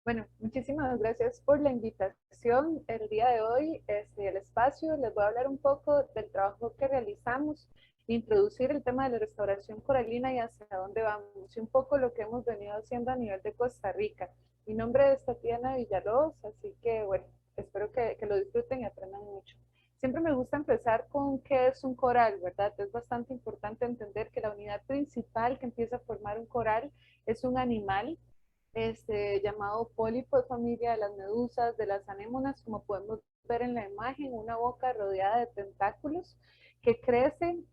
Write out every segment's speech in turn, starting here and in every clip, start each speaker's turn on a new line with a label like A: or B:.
A: Bueno, muchísimas gracias por la invitación. El día de hoy, el espacio, les voy a hablar un poco del trabajo que realizamos, introducir el tema de la restauración coralina y hacia dónde vamos, y un poco lo que hemos venido haciendo a nivel de Costa Rica. Mi nombre es Tatiana Villalobos, así que bueno, espero que lo disfruten y aprendan mucho. Siempre me gusta empezar con qué es un coral, ¿verdad? Es bastante importante entender que la unidad principal que empieza a formar un coral es un animal llamado pólipo de familia de las medusas, de las anémonas, como podemos ver en la imagen, una boca rodeada de tentáculos que crecen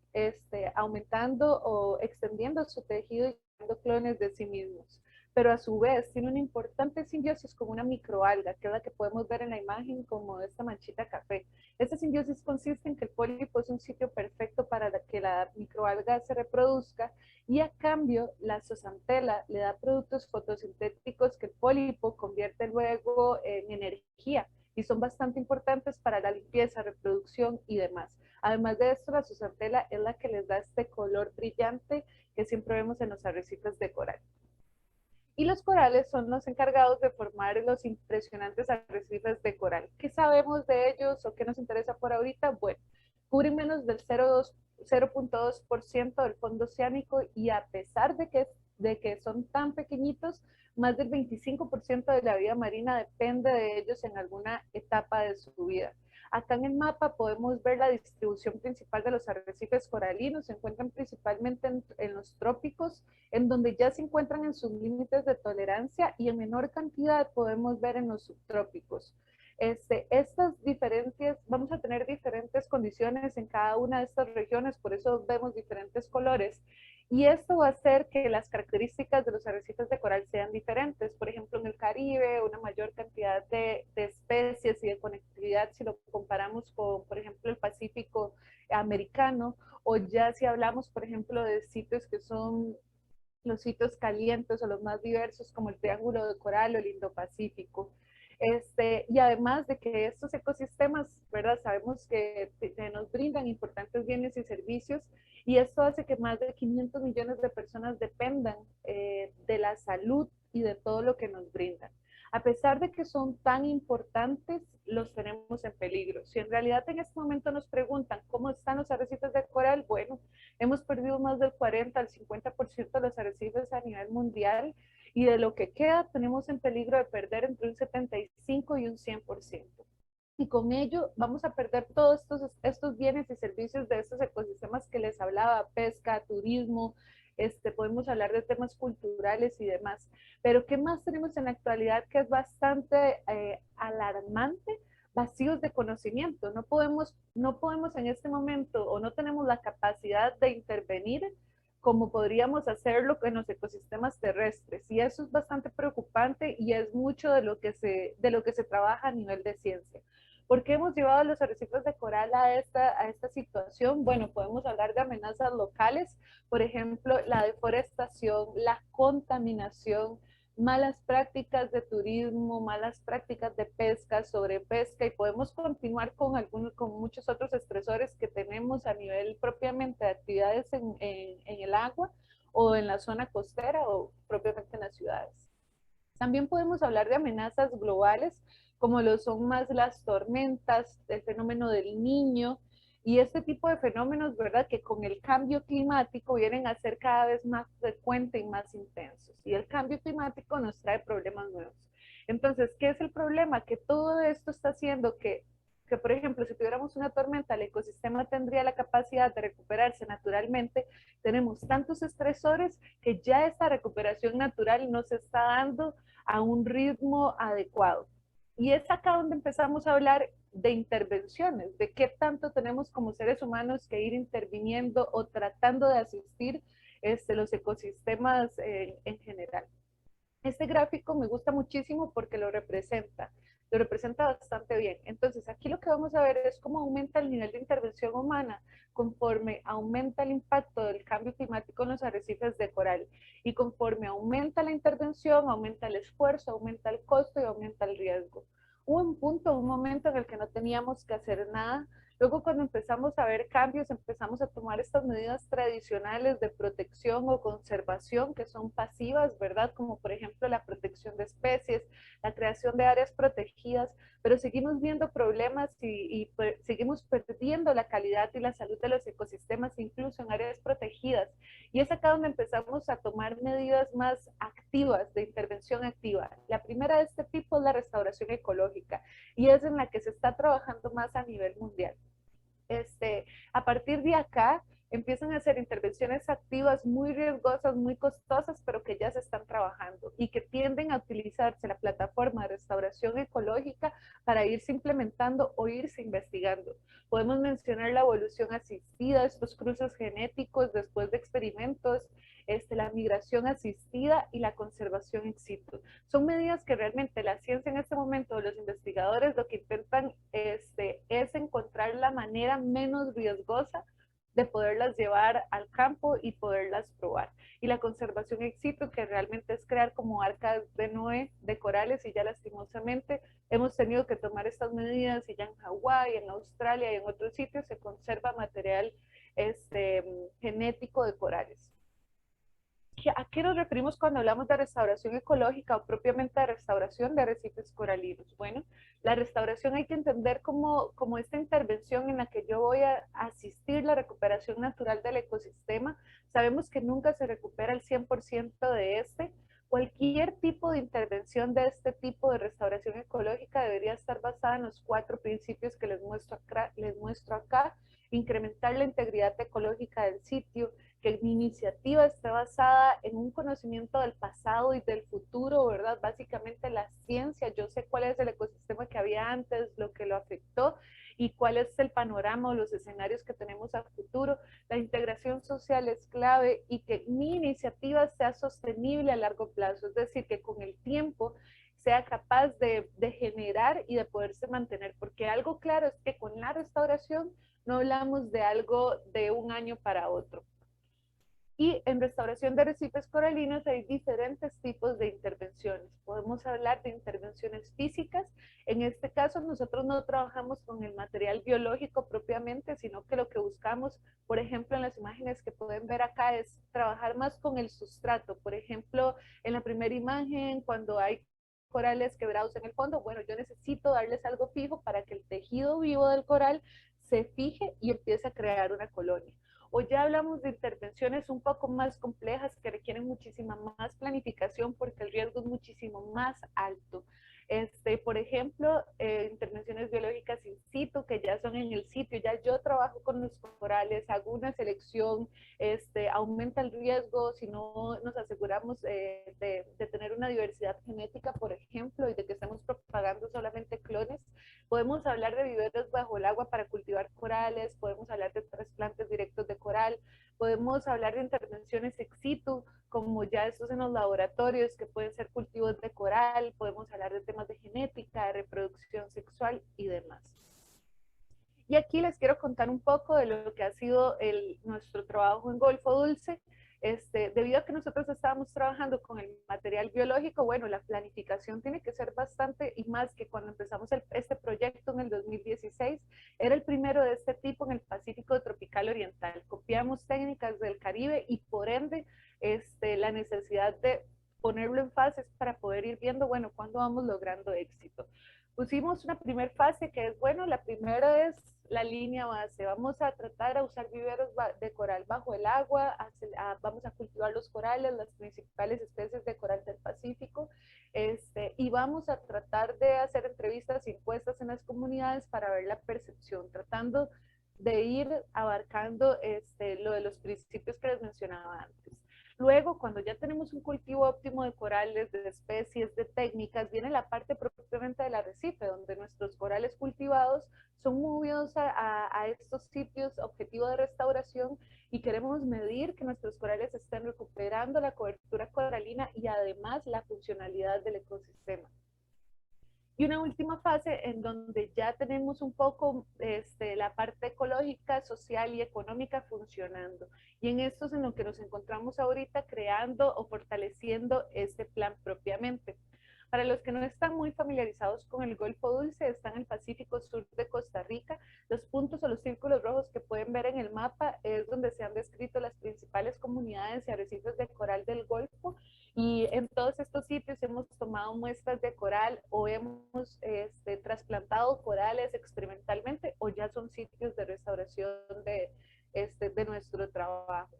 A: aumentando o extendiendo su tejido y creando clones de sí mismos. Pero a su vez tiene una importante simbiosis con una microalga, que es la que podemos ver en la imagen como esta manchita café. Esta simbiosis consiste en que el pólipo es un sitio perfecto para que la microalga se reproduzca y a cambio la zooxantela le da productos fotosintéticos que el pólipo convierte luego en energía y son bastante importantes para la limpieza, reproducción y demás. Además de esto, la zooxantela es la que les da este color brillante que siempre vemos en los arrecifes de coral. Y los corales son los encargados de formar los impresionantes arrecifes de coral. ¿Qué sabemos de ellos o qué nos interesa por ahorita? Bueno, cubren menos del 0.2% del fondo oceánico y a pesar de que son tan pequeñitos, más del 25% de la vida marina depende de ellos en alguna etapa de su vida. Acá en el mapa podemos ver la distribución principal de los arrecifes coralinos. Se encuentran principalmente en los trópicos, en donde ya se encuentran en sus límites de tolerancia y en menor cantidad podemos ver en los subtrópicos. Estas diferencias, vamos a tener diferentes condiciones en cada una de estas regiones, por eso vemos diferentes colores. Y esto va a hacer que las características de los arrecifes de coral sean diferentes. Por ejemplo, en el Caribe, una mayor cantidad de especies y de conectividad si lo comparamos con, por ejemplo, el Pacífico americano, o ya si hablamos, por ejemplo, de sitios que son los sitios calientes o los más diversos como el Triángulo de Coral o el Indo-Pacífico. Y además de que estos ecosistemas, ¿verdad? Sabemos que nos brindan importantes bienes y servicios y esto hace que más de 500 millones de personas dependan de la salud y de todo lo que nos brindan. A pesar de que son tan importantes, los tenemos en peligro. Si en realidad en este momento nos preguntan cómo están los arrecifes de coral, bueno, hemos perdido más del 40 al 50% de los arrecifes a nivel mundial y de lo que queda tenemos en peligro de perder entre un 75 y un 100%. Y con ello vamos a perder todos estos bienes y servicios de estos ecosistemas que les hablaba, pesca, turismo, podemos hablar de temas culturales y demás. Pero ¿qué más tenemos en la actualidad que es bastante alarmante? Vacíos de conocimiento. No podemos en este momento o no tenemos la capacidad de intervenir como podríamos hacerlo en los ecosistemas terrestres. Y eso es bastante preocupante y es mucho de lo que se trabaja a nivel de ciencia. ¿Por qué hemos llevado a los arrecifes de coral a esta situación? Bueno, podemos hablar de amenazas locales, por ejemplo, la deforestación, la contaminación, malas prácticas de turismo, malas prácticas de pesca, sobrepesca, y podemos continuar con muchos otros estresores que tenemos a nivel propiamente de actividades en el agua o en la zona costera o propiamente en las ciudades. También podemos hablar de amenazas globales, como lo son más las tormentas, el fenómeno del niño, y este tipo de fenómenos, ¿verdad? Que con el cambio climático vienen a ser cada vez más frecuentes y más intensos. Y el cambio climático nos trae problemas nuevos. Entonces, ¿qué es el problema? Que todo esto está haciendo que, por ejemplo, si tuviéramos una tormenta, el ecosistema tendría la capacidad de recuperarse naturalmente. Tenemos tantos estresores que ya esta recuperación natural no se está dando a un ritmo adecuado. Y es acá donde empezamos a hablar de intervenciones, de qué tanto tenemos como seres humanos que ir interviniendo o tratando de asistir los ecosistemas en general. Este gráfico me gusta muchísimo porque lo representa bastante bien. Entonces, aquí lo que vamos a ver es cómo aumenta el nivel de intervención humana conforme aumenta el impacto del cambio climático en los arrecifes de coral. Y conforme aumenta la intervención, aumenta el esfuerzo, aumenta el costo y aumenta el riesgo. Hubo un punto, un momento en el que no teníamos que hacer nada Luego, cuando empezamos a ver cambios, empezamos a tomar estas medidas tradicionales de protección o conservación que son pasivas, ¿verdad? Como por ejemplo la protección de especies, la creación de áreas protegidas, pero seguimos viendo problemas y seguimos perdiendo la calidad y la salud de los ecosistemas, incluso en áreas protegidas. Y es acá donde empezamos a tomar medidas más activas, de intervención activa. La primera de este tipo es la restauración ecológica y es en la que se está trabajando más a nivel mundial. A partir de acá empiezan a hacer intervenciones activas muy riesgosas, muy costosas, pero que ya se están trabajando y que tienden a utilizarse la plataforma de restauración ecológica para irse implementando o irse investigando. Podemos mencionar la evolución asistida, estos cruces genéticos después de experimentos, la migración asistida y la conservación in situ. Son medidas que realmente la ciencia en este momento, los investigadores lo que intentan es encontrar la manera menos riesgosa de poderlas llevar al campo y poderlas probar. Y la conservación in situ, que realmente es crear como arcas de Noé de corales, y ya lastimosamente hemos tenido que tomar estas medidas, y ya en Hawái, en Australia y en otros sitios se conserva material genético de corales. ¿A qué nos referimos cuando hablamos de restauración ecológica o propiamente de restauración de arrecifes coralinos? Bueno, la restauración hay que entender como esta intervención en la que yo voy a asistir la recuperación natural del ecosistema. Sabemos que nunca se recupera el 100% de este. Cualquier tipo de intervención de este tipo de restauración ecológica debería estar basada en los 4 principios que les muestro acá. Incrementar la integridad ecológica del sitio, que mi iniciativa esté basada en un conocimiento del pasado y del futuro, ¿verdad? Básicamente la ciencia, yo sé cuál es el ecosistema que había antes, lo que lo afectó y cuál es el panorama o los escenarios que tenemos a futuro. La integración social es clave y que mi iniciativa sea sostenible a largo plazo, es decir, que con el tiempo sea capaz de generar y de poderse mantener, porque algo claro es que con la restauración no hablamos de algo de un año para otro. Y en restauración de arrecifes coralinos hay diferentes tipos de intervenciones. Podemos hablar de intervenciones físicas. En este caso, nosotros no trabajamos con el material biológico propiamente, sino que lo que buscamos, por ejemplo, en las imágenes que pueden ver acá, es trabajar más con el sustrato. Por ejemplo, en la primera imagen, cuando hay corales quebrados en el fondo, bueno, yo necesito darles algo fijo para que el tejido vivo del coral se fije y empiece a crear una colonia. O ya hablamos de intervenciones un poco más complejas que requieren muchísima más planificación porque el riesgo es muchísimo más alto. Por ejemplo, intervenciones biológicas in situ, que ya son en el sitio, ya yo trabajo con los corales, hago una selección, aumenta el riesgo si no nos aseguramos de tener una diversidad genética, por ejemplo, y de que estemos propagando solamente clones. Podemos hablar de viveros bajo el agua para cultivar corales, podemos hablar de trasplantes directos de coral, podemos hablar de intervenciones ex situ, como ya estos en los laboratorios, que pueden ser cultivos de coral, podemos hablar de temas de genética, de reproducción sexual y demás. Y aquí les quiero contar un poco de lo que ha sido nuestro trabajo en Golfo Dulce. Debido a que nosotros estábamos trabajando con el material biológico, bueno, la planificación tiene que ser bastante, y más que cuando empezamos este proyecto en el 2016, era el primero de este tipo en el Pacífico tropical oriental. Copiamos técnicas del Caribe y por ende la necesidad de ponerlo en fases para poder ir viendo, bueno, cuándo vamos logrando éxito. Pusimos una primera fase que es, bueno, la primera es la línea base. Vamos a tratar a usar viveros de coral bajo el agua, vamos a cultivar los corales, las principales especies de coral del Pacífico, y vamos a tratar de hacer entrevistas y encuestas en las comunidades para ver la percepción, tratando de ir abarcando lo de los principios que les mencionaba antes. Luego, cuando ya tenemos un cultivo óptimo de corales, de especies, de técnicas, viene la parte propiamente del arrecife, donde nuestros corales cultivados son movidos a estos sitios objetivo de restauración y queremos medir que nuestros corales estén recuperando la cobertura coralina y además la funcionalidad del ecosistema. Y una última fase en donde ya tenemos un poco la parte ecológica, social y económica funcionando. Y en esto es en lo que nos encontramos ahorita creando o fortaleciendo este plan propiamente. Para los que no están muy familiarizados con el Golfo Dulce, está en el Pacífico Sur de Costa Rica. Los puntos o los círculos rojos que pueden ver en el mapa es donde se han descrito las principales comunidades y arrecifes de coral del Golfo. Y en todos estos sitios hemos tomado muestras de coral o hemos trasplantado corales experimentalmente o ya son sitios de restauración de nuestro trabajo.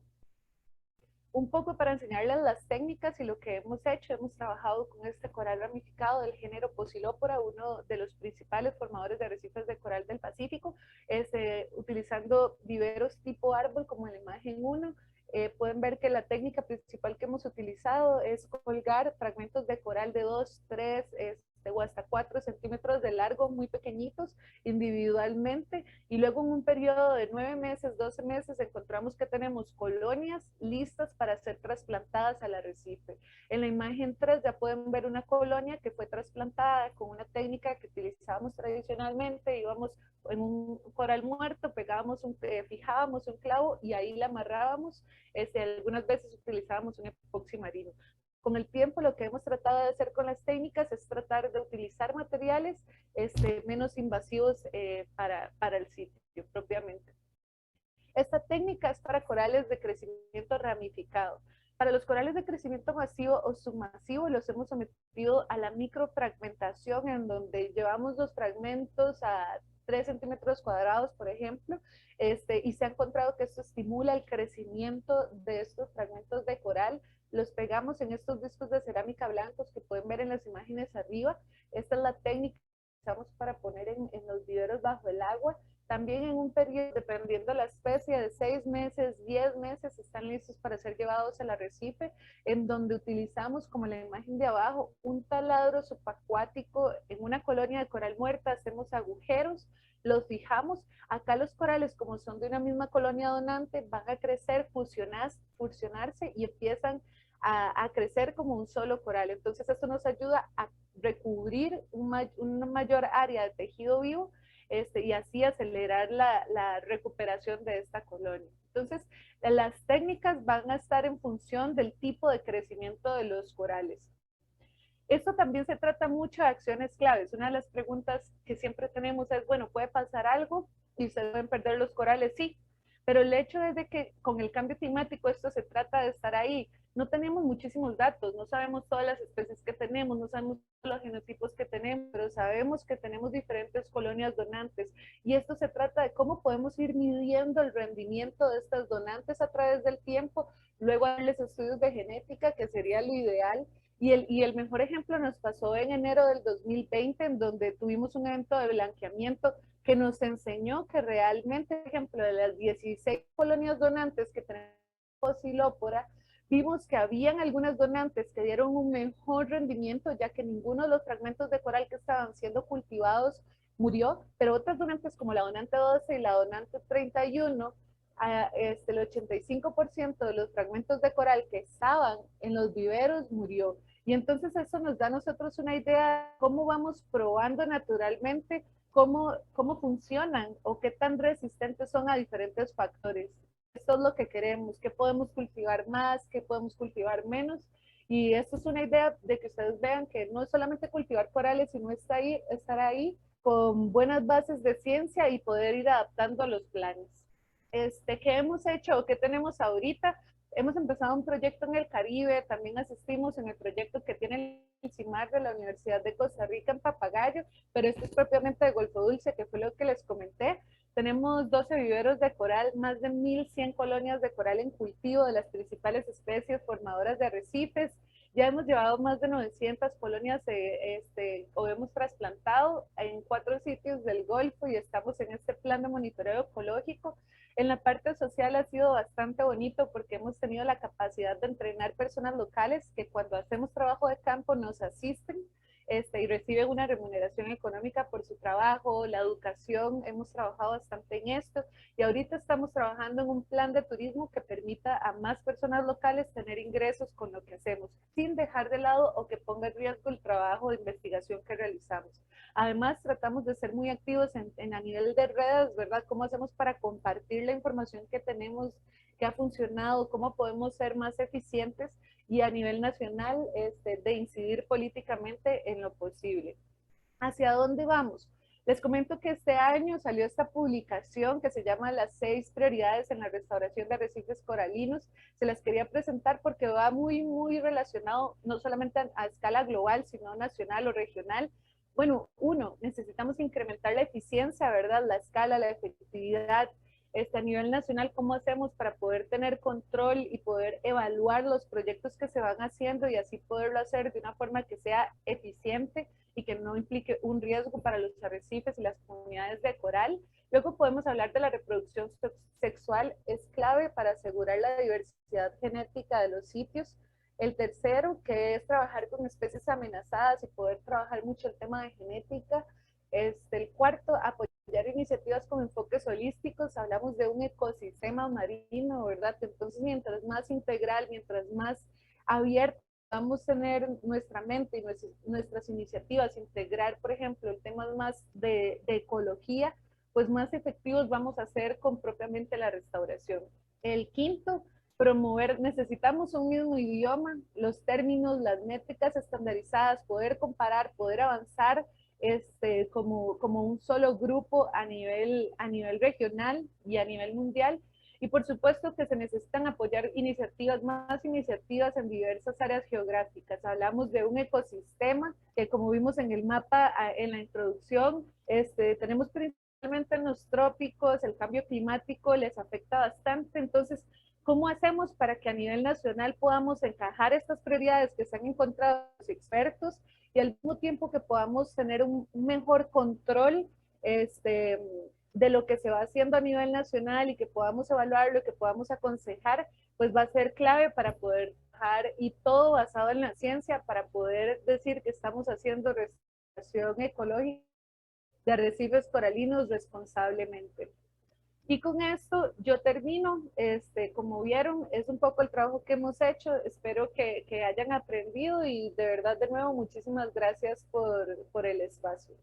A: Un poco para enseñarles las técnicas y lo que hemos hecho, hemos trabajado con este coral ramificado del género Posilopora, uno de los principales formadores de arrecifes de coral del Pacífico, utilizando viveros tipo árbol como en la imagen 1. Pueden ver que la técnica principal que hemos utilizado es colgar fragmentos de coral de 2, 3 o hasta 4 centímetros de largo, muy pequeñitos, individualmente, y luego en un periodo de 9 meses, 12 meses, encontramos que tenemos colonias listas para ser trasplantadas al arrecife. En la imagen 3 ya pueden ver una colonia que fue trasplantada con una técnica que utilizábamos tradicionalmente, íbamos en un coral muerto, fijábamos un clavo y ahí la amarrábamos. Algunas veces utilizábamos un epoxi marino. Con el tiempo lo que hemos tratado de hacer con las técnicas es tratar de utilizar materiales menos invasivos para el sitio propiamente. Esta técnica es para corales de crecimiento ramificado. Para los corales de crecimiento masivo o submasivo los hemos sometido a la microfragmentación, en donde llevamos los fragmentos a 3 centímetros cuadrados, por ejemplo, y se ha encontrado que esto estimula el crecimiento de estos fragmentos de coral. Los pegamos en estos discos de cerámica blancos que pueden ver en las imágenes arriba. Esta es la técnica que usamos para poner en los viveros bajo el agua. También en un periodo, dependiendo de la especie, de 6 meses, 10 meses, están listos para ser llevados al arrecife, en donde utilizamos, como la imagen de abajo, un taladro subacuático en una colonia de coral muerta, hacemos agujeros, los fijamos. Acá los corales, como son de una misma colonia donante, van a crecer, fusionarse y empiezan a crecer como un solo coral. Entonces esto nos ayuda a recubrir una mayor área de tejido vivo, y así acelerar la recuperación de esta colonia. Entonces, las técnicas van a estar en función del tipo de crecimiento de los corales. Esto también se trata mucho de acciones claves. Una de las preguntas que siempre tenemos es, bueno, ¿puede pasar algo y se deben perder los corales? Sí, pero el hecho es de que con el cambio climático esto se trata de estar ahí. No tenemos muchísimos datos, no sabemos todas las especies que tenemos, no sabemos los genotipos que tenemos, pero sabemos que tenemos diferentes colonias donantes. Y esto se trata de cómo podemos ir midiendo el rendimiento de estas donantes a través del tiempo, luego darles estudios de genética, que sería lo ideal. Y el mejor ejemplo nos pasó en enero del 2020, en donde tuvimos un evento de blanqueamiento que nos enseñó que realmente, por ejemplo, de las 16 colonias donantes que tenemos Posilopora, vimos que habían algunas donantes que dieron un mejor rendimiento, ya que ninguno de los fragmentos de coral que estaban siendo cultivados murió, pero otras donantes como la donante 12 y la donante 31, el 85% de los fragmentos de coral que estaban en los viveros murió. Y entonces eso nos da a nosotros una idea de cómo vamos probando naturalmente cómo funcionan o qué tan resistentes son a diferentes factores. Esto es lo que queremos, qué podemos cultivar más, qué podemos cultivar menos. Y esto es una idea de que ustedes vean que no es solamente cultivar corales, sino estar ahí con buenas bases de ciencia y poder ir adaptando a los planes. ¿Qué hemos hecho o qué tenemos ahorita? Hemos empezado un proyecto en el Caribe, también asistimos en el proyecto que tiene el CIMAR de la Universidad de Costa Rica en Papagayo, pero esto es propiamente de Golfo Dulce, que fue lo que les comenté. Tenemos 12 viveros de coral, más de 1,100 colonias de coral en cultivo de las principales especies formadoras de arrecifes. Ya hemos llevado más de 900 colonias o hemos trasplantado en 4 sitios del Golfo y estamos en este plan de monitoreo ecológico. En la parte social ha sido bastante bonito porque hemos tenido la capacidad de entrenar personas locales que cuando hacemos trabajo de campo nos asisten y reciben una remuneración económica por su trabajo, la educación, hemos trabajado bastante en esto y ahorita estamos trabajando en un plan de turismo que permita a más personas locales tener ingresos con lo que hacemos, sin dejar de lado o que ponga en riesgo el trabajo de investigación que realizamos. Además, tratamos de ser muy activos a nivel de redes, ¿verdad? ¿Cómo hacemos para compartir la información que tenemos qué ha funcionado, cómo podemos ser más eficientes y a nivel nacional de incidir políticamente en lo posible. ¿Hacia dónde vamos? Les comento que este año salió esta publicación que se llama Las 6 prioridades en la restauración de arrecifes coralinos. Se las quería presentar porque va muy relacionado no solamente a escala global, sino nacional o regional. Bueno, uno, necesitamos incrementar la eficiencia, ¿verdad? La escala, la efectividad, a nivel nacional, cómo hacemos para poder tener control y poder evaluar los proyectos que se van haciendo y así poderlo hacer de una forma que sea eficiente y que no implique un riesgo para los arrecifes y las comunidades de coral. Luego podemos hablar de la reproducción sexual, es clave para asegurar la diversidad genética de los sitios. El tercero, que es trabajar con especies amenazadas y poder trabajar mucho el tema de genética. El cuarto, apoyar iniciativas con enfoques holísticos. Hablamos de un ecosistema marino, ¿verdad? Entonces, mientras más integral, mientras más abierto vamos a tener nuestra mente y nuestras iniciativas, integrar, por ejemplo, el tema más de ecología, pues más efectivos vamos a ser con propiamente la restauración. El quinto, promover, necesitamos un mismo idioma, los términos, las métricas estandarizadas, poder comparar, poder avanzar como un solo grupo a nivel regional y a nivel mundial. Y por supuesto que se necesitan apoyar iniciativas, más iniciativas en diversas áreas geográficas. Hablamos de un ecosistema que, como vimos en el mapa en la introducción, tenemos principalmente en los trópicos, el cambio climático les afecta bastante. Entonces, ¿cómo hacemos para que a nivel nacional podamos encajar estas prioridades que se han encontrado los expertos y al mismo tiempo que podamos tener un mejor control de lo que se va haciendo a nivel nacional y que podamos evaluarlo, que podamos aconsejar, pues va a ser clave para poder trabajar y todo basado en la ciencia para poder decir que estamos haciendo restauración ecológica de arrecifes coralinos responsablemente. Y con esto yo termino, como vieron, es un poco el trabajo que hemos hecho, espero que hayan aprendido y de verdad de nuevo muchísimas gracias por el espacio.